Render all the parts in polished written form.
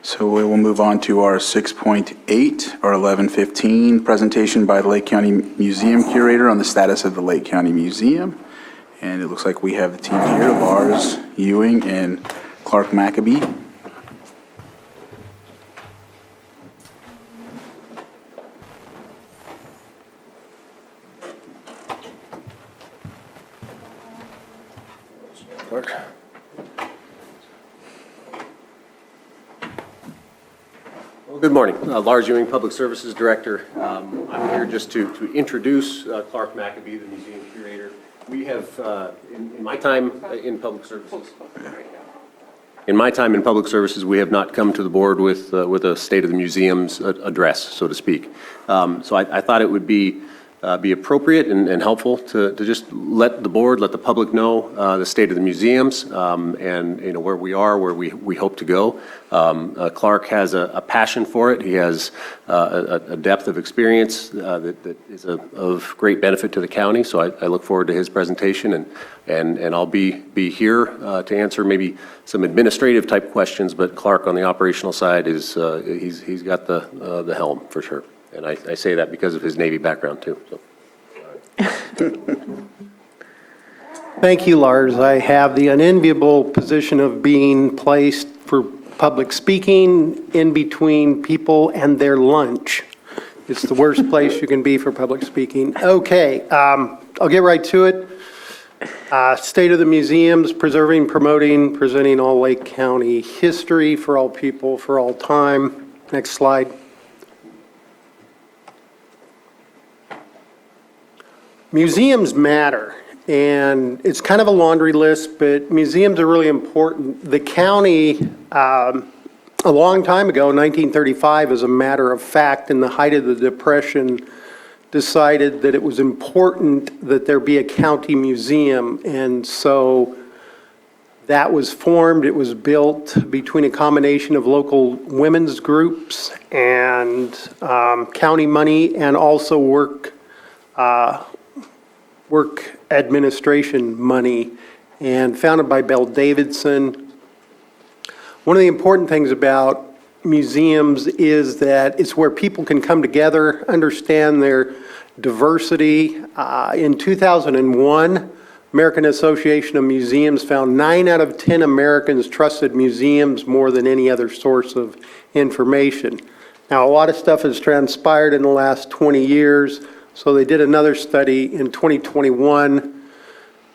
So we will move on to our 6.8 or 11:15 presentation by the Lake County Museum Curator on the status of the Lake County Museum. And it looks like we have the team here, Lars Ewing and Clark Maccabee. Clark. Well, good morning. Lars Ewing, Public Services Director. I'm here just to introduce Clark Maccabee, the museum curator. We have, in my time in public services, we have not come to the board with a State of the Museum's address, so to speak. So I thought it would be appropriate and helpful to just let the board, let the public know the state of the museums and where we are, where we hope to go. Clark has a passion for it. He has a depth of experience that is of great benefit to the county. So I look forward to his presentation, and I'll be here to answer maybe some administrative type questions. But Clark on the operational side is he's got the helm for sure. And I say that because of his Navy background, too. So. Thank you, Lars. I have the unenviable position of being placed for public speaking in between people and their lunch. It's the worst place you can be for public speaking. Okay, I'll get right to it. State of the museums, preserving, promoting, presenting all Lake County history for all people, for all time. Next slide. Museums matter, and it's kind of a laundry list, but museums are really important. The county, a long time ago, 1935, as a matter of fact, in the height of the Depression, decided that it was important that there be a county museum, and so that was formed. It was built between a combination of local women's groups and county money, and also work administration money, and founded by Belle Davidson. One of the important things about museums is that it's where people can come together, understand their diversity. In 2001, American Association of Museums found 9 out of 10 Americans trusted museums more than any other source of information. Now, a lot of stuff has transpired in the last 20 years. So they did another study in 2021.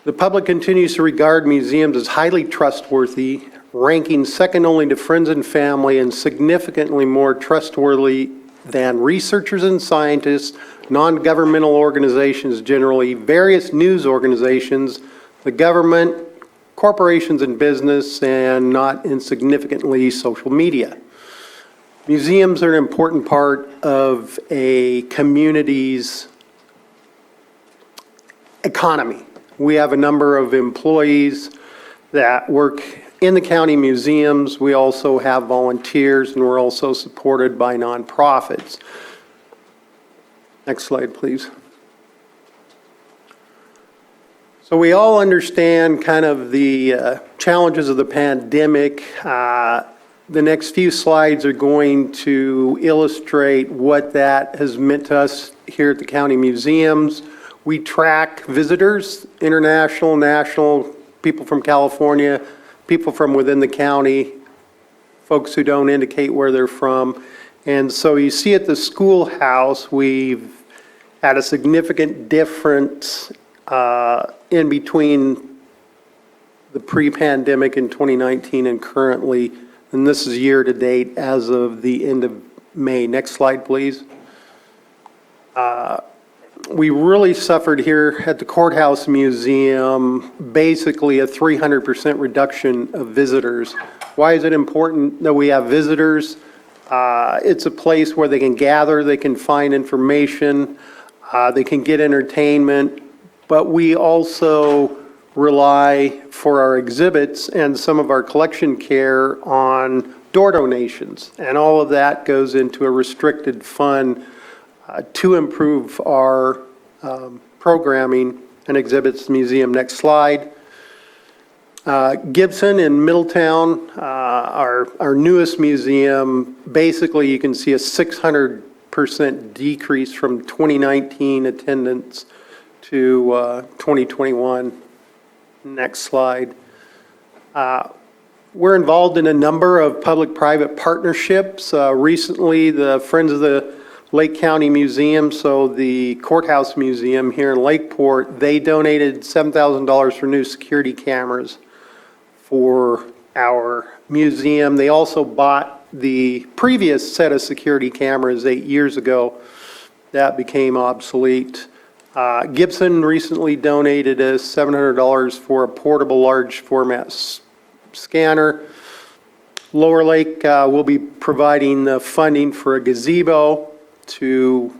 The public continues to regard museums as highly trustworthy, ranking second only to friends and family, and significantly more trustworthy than researchers and scientists, non-governmental organizations generally, various news organizations, the government, corporations and business, and not insignificantly social media. Museums are an important part of a community's economy. We have a number of employees that work in the county museums. We also have volunteers, and we're also supported by nonprofits. Next slide, please. So we all understand kind of the challenges of the pandemic. The next few slides are going to illustrate what that has meant to us here at the county museums. We track visitors, international, national, people from California, people from within the county, folks who don't indicate where they're from. And so you see at the schoolhouse, we've had a significant difference in between the pre-pandemic in 2019 and currently. And this is year to date as of the end of May. Next slide, please. We really suffered here at the Courthouse Museum, basically a 300% reduction of visitors. Why is it important that we have visitors? It's a place where they can gather, they can find information, they can get entertainment, but we also rely for our exhibits and some of our collection care on door donations. And all of that goes into a restricted fund to improve our programming and exhibits museum. Next slide. Gibson in Middletown, our newest museum, basically you can see a 600% decrease from 2019 attendance to 2021. Next slide. We're involved in a number of public-private partnerships. Recently, the Friends of the Lake County Museum, so the Courthouse Museum here in Lakeport, they donated $7,000 for new security cameras for our museum. They also bought the previous set of security cameras 8 years ago. That became obsolete. Gibson recently donated us $700 for a portable large format scanner. Lower Lake will be providing the funding for a gazebo to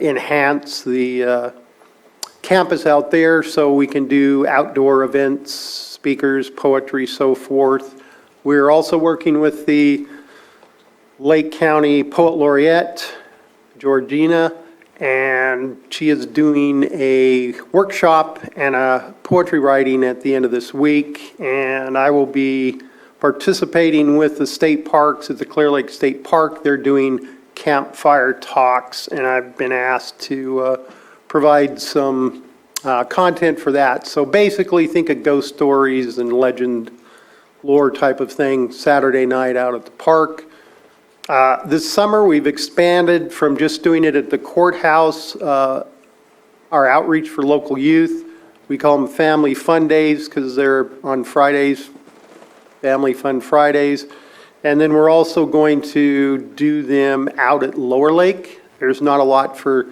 enhance the campus out there so we can do outdoor events, speakers, poetry, so forth. We're also working with the Lake County Poet Laureate, Georgina, and she is doing a workshop and a poetry writing at the end of this week. And I will be participating with the state parks at the Clear Lake State Park. They're doing campfire talks, and I've been asked to provide some content for that. So basically, think of ghost stories and legend lore type of thing Saturday night out at the park. This summer, we've expanded from just doing it at the courthouse, our outreach for local youth. We call them Family Fun Days because they're on Fridays, Family Fun Fridays. And then we're also going to do them out at Lower Lake. There's not a lot for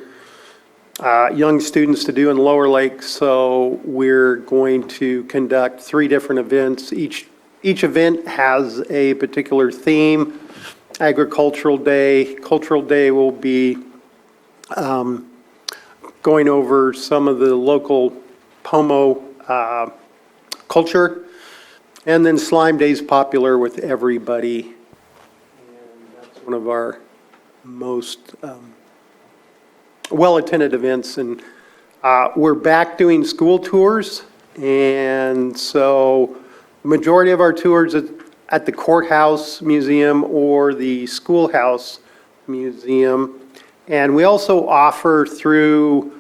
young students to do in Lower Lake, so we're going to conduct 3 different events. Each event has a particular theme. Agricultural Day. Cultural Day will be going over some of the local Pomo culture. And then Slime Day is popular with everybody. And that's one of our most well-attended events. And we're back doing school tours. And so majority of our tours at the Courthouse Museum or the Schoolhouse Museum. And we also offer through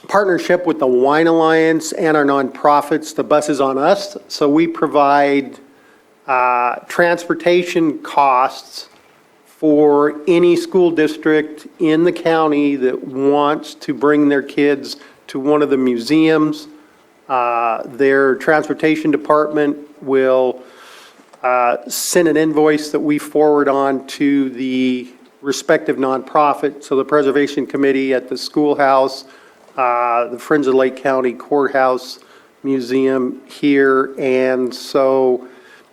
partnership with the Wine Alliance and our nonprofits, the Bus Is On Us. So we provide transportation costs for any school district in the county that wants to bring their kids to one of the museums. Their transportation department will send an invoice that we forward on to the respective nonprofit. So the Preservation Committee at the Schoolhouse, the Friends of Lake County Courthouse Museum here. And so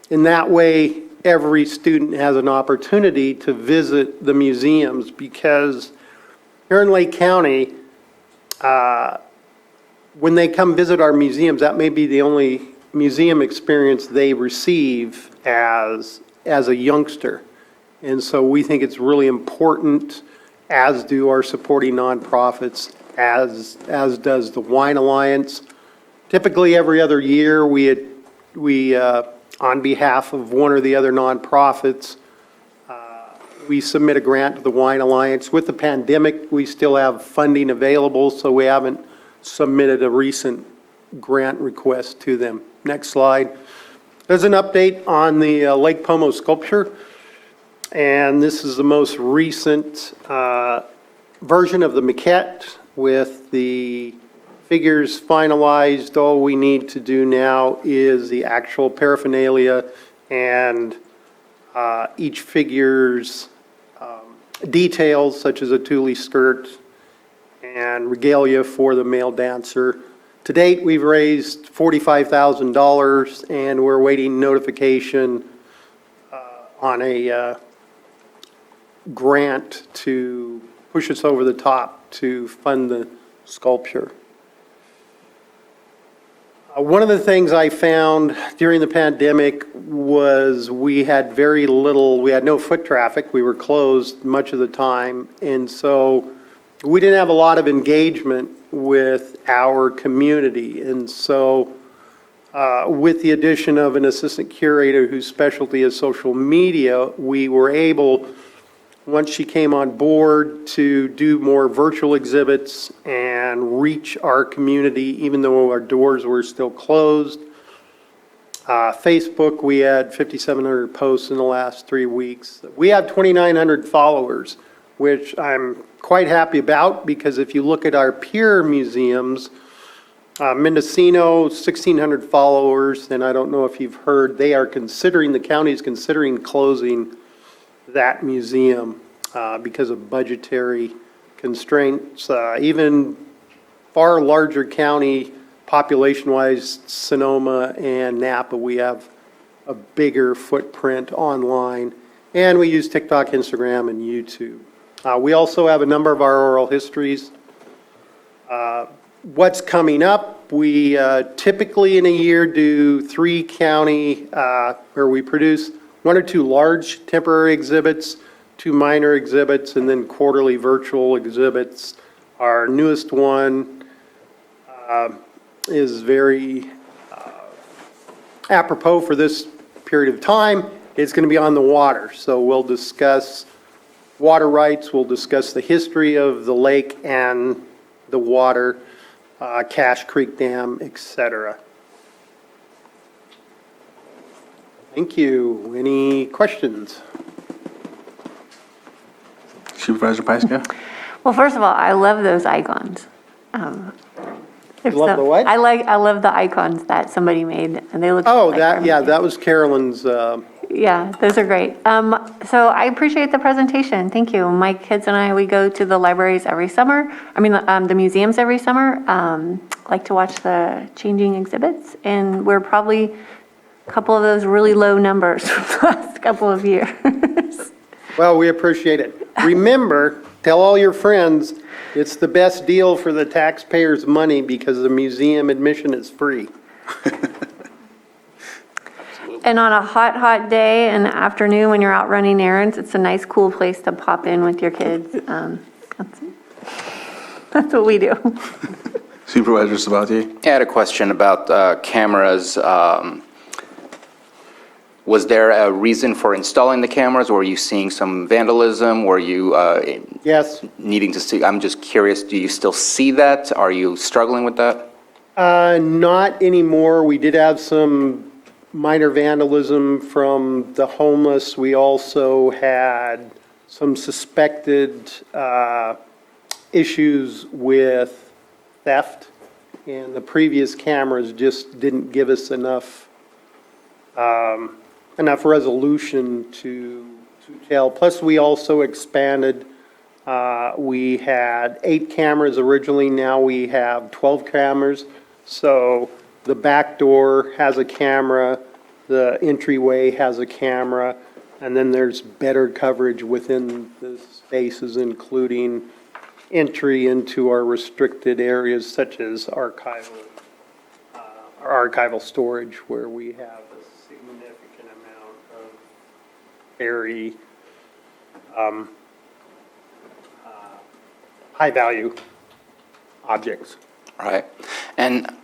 in that way, every student has an opportunity to visit the museums, because here in Lake County, when they come visit our museums, that may be the only museum experience they receive as a youngster. And so we think it's really important, as do our supporting nonprofits, as does the Wine Alliance. Typically, every other year, we on behalf of one or the other nonprofits, we submit a grant to the Wine Alliance. With the pandemic, we still have funding available, so we haven't submitted a recent grant request to them. Next slide. There's an update on the Lake Pomo sculpture, and this is the most recent version of the maquette with the figures finalized. All we need to do now is the actual paraphernalia and each figure's details, such as a tule skirt and regalia for the male dancer. To date, we've raised $45,000, and we're waiting notification on a grant to push us over the top to fund the sculpture. One of the things I found during the pandemic was we had no foot traffic. We were closed much of the time, and so we didn't have a lot of engagement with our community. And so With the addition of an assistant curator whose specialty is social media, we were able, once she came on board, to do more virtual exhibits and reach our community, even though our doors were still closed. Facebook, we had 5,700 posts in the last 3 weeks. We have 2,900 followers, which I'm quite happy about, because if you look at our peer museums, Mendocino, 1,600 followers, and I don't know if you've heard, the county is considering closing that museum because of budgetary constraints. Even far larger county population-wise, Sonoma and Napa, we have a bigger footprint online, and we use TikTok, Instagram, and YouTube. We also have a number of our oral histories. What's coming up, we typically in a year do 3 county, where we produce 1 or 2 large temporary exhibits, 2 minor exhibits, and then quarterly virtual exhibits. Our newest one is very apropos for this period of time. It's going to be on the water, so we'll discuss water rights, we'll discuss the history of the lake and the water, Cache Creek Dam, etc. Thank you. Any questions? Supervisor Pyska? Well, first of all, I love those icons. You love the what? I love the icons that somebody made, and they look. Oh, like that, yeah, that was Carolyn's, Yeah, those are great. So I appreciate the presentation. Thank you. My kids and I, we go to the libraries every summer. I mean, the museums every summer. Like to watch the changing exhibits, and we're probably a couple of those really low numbers from the last couple of years. well, we appreciate it. Remember, tell all your friends, it's the best deal for the taxpayers' money because the museum admission is free. And on a hot, hot day in the afternoon when you're out running errands, it's a nice, cool place to pop in with your kids. That's what we do. Supervisor Sabatier? I had a question about cameras. Was there a reason for installing the cameras? Were you seeing some vandalism? Were you Yes. needing to see? I'm just curious, do you still see that? Are you struggling with that? Not anymore. We did have some minor vandalism from the homeless. We also had some suspected issues with theft, and the previous cameras just didn't give us enough resolution to tell. Plus, we also expanded. We had 8 cameras originally. Now we have 12 cameras. So the back door has a camera, the entryway has a camera, and then there's better coverage within the spaces, including entry into our restricted areas such as archival storage, where we have a significant amount of very high-value objects. Right. And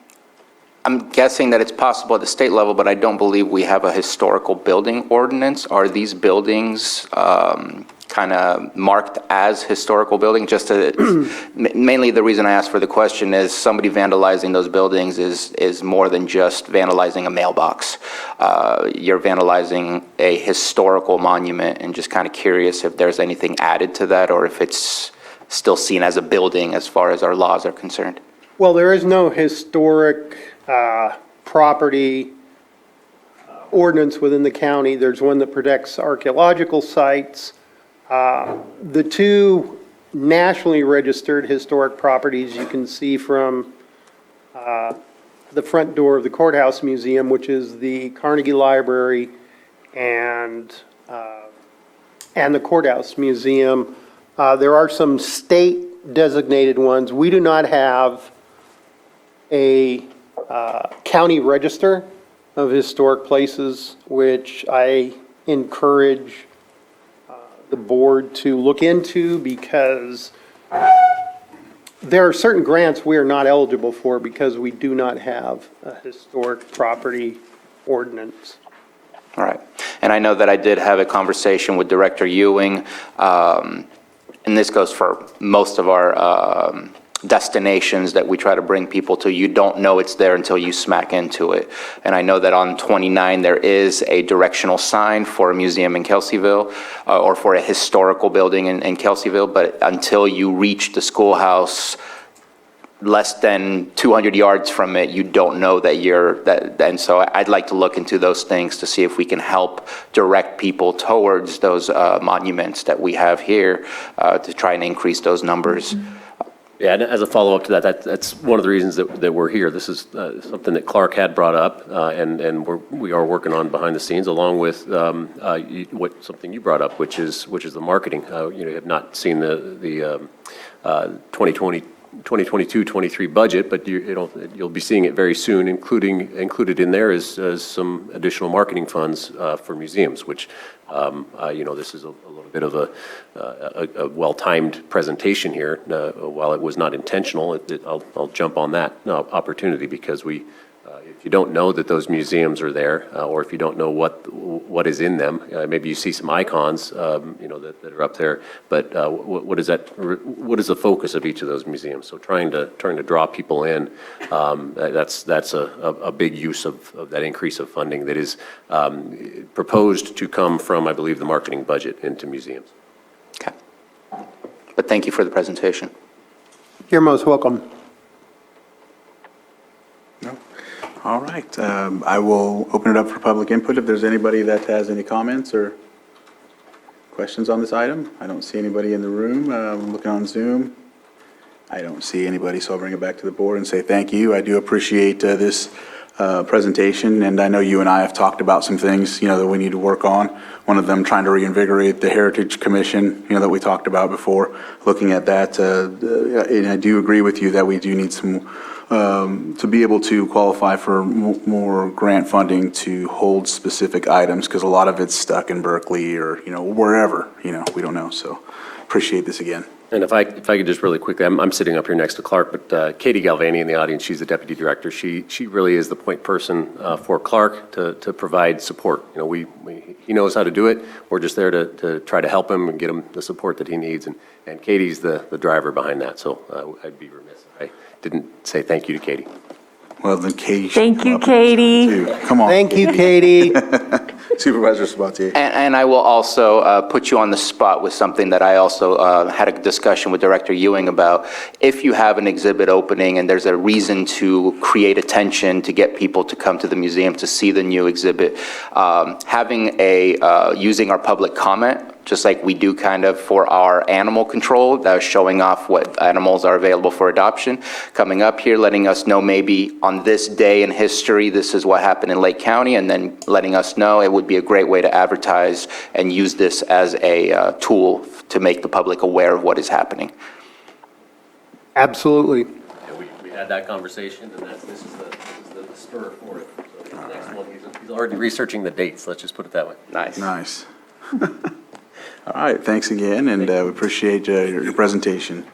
I'm guessing that it's possible at the state level, but I don't believe we have a historical building ordinance. Are these buildings kind of marked as historical buildings? Just to, mainly the reason I asked for the question is somebody vandalizing those buildings is more than just vandalizing a mailbox. You're vandalizing a historical monument, and just kind of curious if there's anything added to that, or if it's still seen as a building as far as our laws are concerned. Well, there is no historic property ordinance within the county. There's one that protects archaeological sites. The 2 nationally registered historic properties you can see from the front door of the Courthouse Museum, which is the Carnegie Library and the Courthouse Museum. There are some state designated ones. We do not have a county register of historic places, which I encourage the board to look into, because there are certain grants we are not eligible for because we do not have a historic property ordinance. All right. And I know that I did have a conversation with Director Ewing, and this goes for most of our destinations that we try to bring people to. You don't know it's there until you smack into it. And I know that on 29, there is a directional sign for a museum in Kelseyville, or for a historical building in Kelseyville, but until you reach the schoolhouse, less than 200 yards from it, you don't know that and so I'd like to look into those things to see if we can help direct people towards those monuments that we have here, to try and increase those numbers. Yeah, and as a follow-up to that, that's one of the reasons that we're here. This is something that Clark had brought up, and we are working on behind the scenes, along with something you brought up, which is the marketing. You have not seen the 2022-23 budget, but you'll be seeing it very soon. Included in there is some additional marketing funds for museums, which this is a little bit of a well-timed presentation here. While it was not intentional, I'll jump on that opportunity, because if you don't know that those museums are there, or if you don't know what is in them, maybe you see some icons, that are up there. But what is the focus of each of those museums? So trying to draw people in, that's a big use of that increase of funding that is proposed to come from, I believe, the marketing budget into museums. Okay. But thank you for the presentation. You're most welcome. All right, I will open it up for public input if there's anybody that has any comments or questions on this item. I don't see anybody in the room. I'm looking on Zoom. I don't see anybody, so I'll bring it back to the board and say thank you. I do appreciate this presentation, and I know you and I have talked about some things, that we need to work on. One of them trying to reinvigorate the Heritage Commission, that we talked about before, looking at that. And I do agree with you that we do need some to be able to qualify for more grant funding to hold specific items, because a lot of it's stuck in Berkeley or, wherever, we don't know. So appreciate this again. And if I could just really quickly, I'm sitting up here next to Clark, but Katie Galvani in the audience, she's the deputy director. She really is the point person for Clark to provide support. He knows how to do it. We're just there to try to help him and get him the support that he needs. And Katie's the driver behind that. So I'd be remiss if I didn't say thank you to Katie. Well, then Katie. Thank you, Katie. Come on. Thank you, Katie. Supervisor Sabatier. And I will also put you on the spot with something that I also had a discussion with Director Ewing about. If you have an exhibit opening and there's a reason to create attention to get people to come to the museum to see the new exhibit, having using our public comment, just like we do kind of for our animal control, that was showing off what animals are available for adoption, coming up here, letting us know maybe on this day in history, this is what happened in Lake County, and then letting us know. It would be a great way to advertise and use this as a tool to make the public aware of what is happening. Absolutely. Yeah, we had that conversation, and this is the spur for it. So the next one, he's already researching the dates. Let's just put it that way. Nice. All right, thanks again, and we appreciate your presentation.